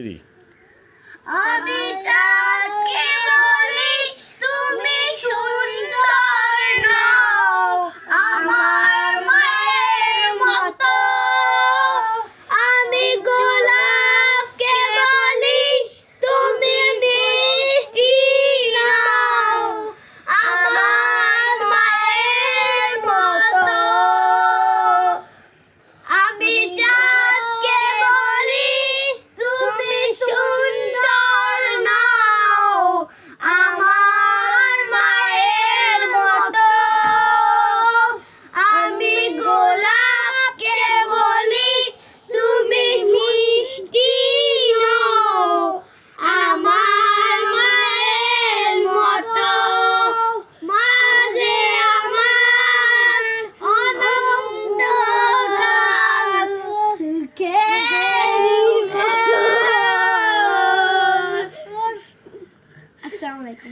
রি আমি চাঁদকে বলি তুমি সুন্দর নও আমার মায়ের মতো। আমি গোলাপকে বলি তুমি মিষ্টি নও আমার মায়ের মতো। আমি চাঁদকে বলি তুমি সুন্দর নও আমার মায়ের মতো। আমি গোলাপকে বলি তুমি মিষ্টি নও আমার মায়ের মতো। মাঝে আমার অনন্তকাল আসসালামু আলাইকুম।